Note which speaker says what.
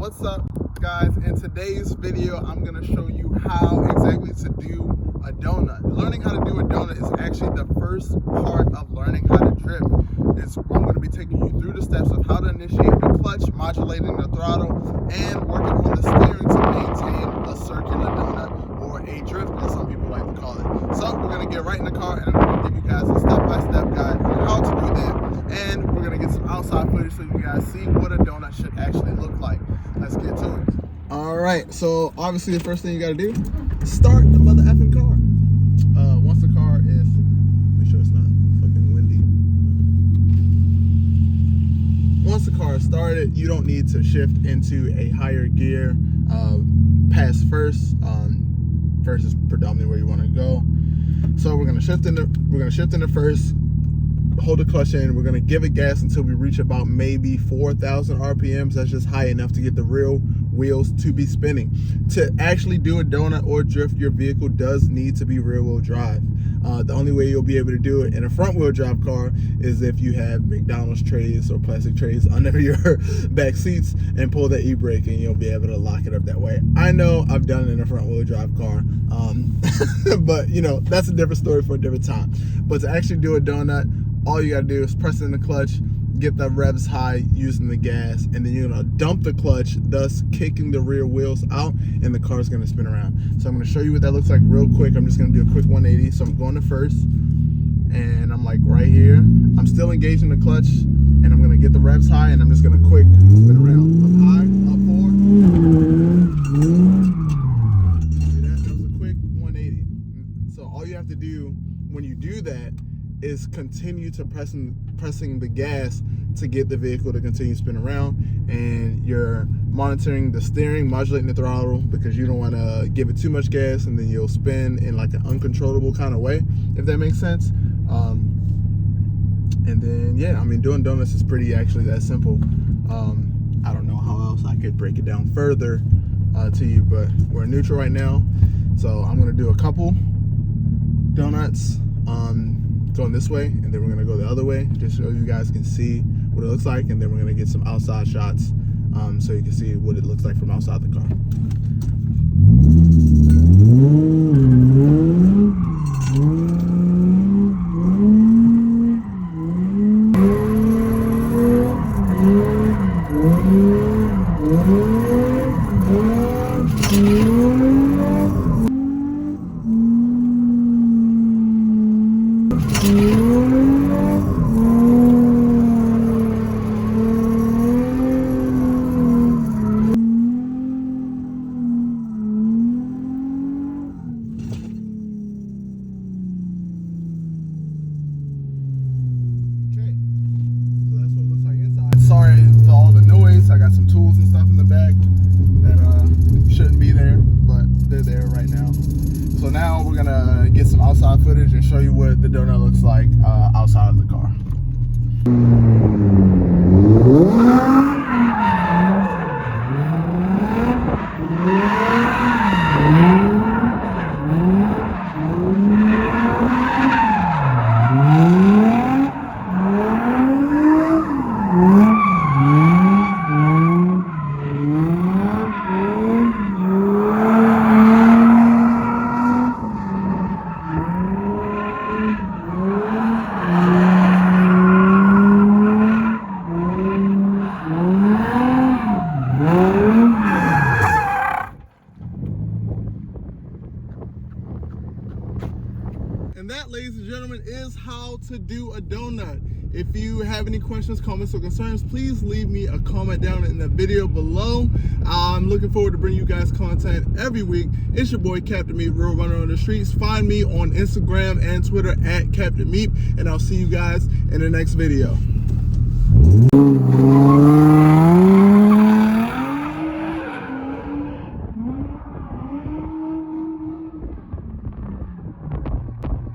Speaker 1: What's up, guys? In today's video, I'm going to show you how exactly to do a donut. Learning how to do a donut is actually the first part of learning how to drift. I'm going to be taking you through the steps of how to initiate the clutch, modulating the throttle, and working on the steering to maintain a circular donut, or a drift as some people like to call it. So we're going to get right in the car and I'm going to give you guys a step-by-step guide on how to do that, and we're going to get some outside footage so you guys see what a donut should actually look like. Let's get to it. Alright, so obviously the first thing you got to do is start the mother effing car. Once the car is, make sure it's not fucking windy. Once the car is started, you don't need to shift into a higher gear past first. First is predominantly where you want to go. So we're gonna shift into first, hold the clutch in, we're gonna give it gas until we reach about maybe 4,000 RPMs. That's just high enough to get the real wheels to be spinning. To actually do a donut or drift, your vehicle does need to be rear wheel drive. The only way you'll be able to do it in a front wheel drive car is if you have McDonald's trays or plastic trays under your back seats and pull the e-brake, and you'll be able to lock it up that way. I know I've done it in a front wheel drive car, but you know, that's a different story for a different time. But to actually do a donut, all you gotta do is press in the clutch, get the revs high using the gas, and then you're gonna dump the clutch, thus kicking the rear wheels out, and the car's gonna spin around. So I'm gonna show you what that looks like real quick. I'm just gonna do a quick 180. So I'm going to first, and I'm like right here. I'm still engaging the clutch, and I'm gonna get the revs high, and I'm just gonna quick spin around. Up high, up forward. See that? That was a quick 180. So all you have to do when you do that is continue to pressing the gas to get the vehicle to continue to spin around, and you're monitoring the steering, modulating the throttle, because you don't want to give it too much gas and then you'll spin in like an uncontrollable kind of way, if that makes sense. And then yeah, I mean, doing donuts is pretty actually that simple. I don't know how else I could break it down further to you, but we're in neutral right now, so I'm gonna do a couple donuts going this way, and then we're gonna go the other way just so you guys can see what it looks like, and then we're gonna get some outside shots so you can see what it looks like from outside the car. Sorry for all the noise. I got some tools and stuff in the back that shouldn't be there, but they're there right now. So now we're gonna get some outside footage and show you what the donut looks like outside of the car. And that, ladies and gentlemen, is how to do a donut. If you have any questions, comments, or concerns, please leave me a comment down in the video below. I'm looking forward to bringing you guys content every week. It's your boy Captain Meep, Real Runner on the Streets. Find me on Instagram and Twitter at Captain Meep, and I'll see you guys in the next video.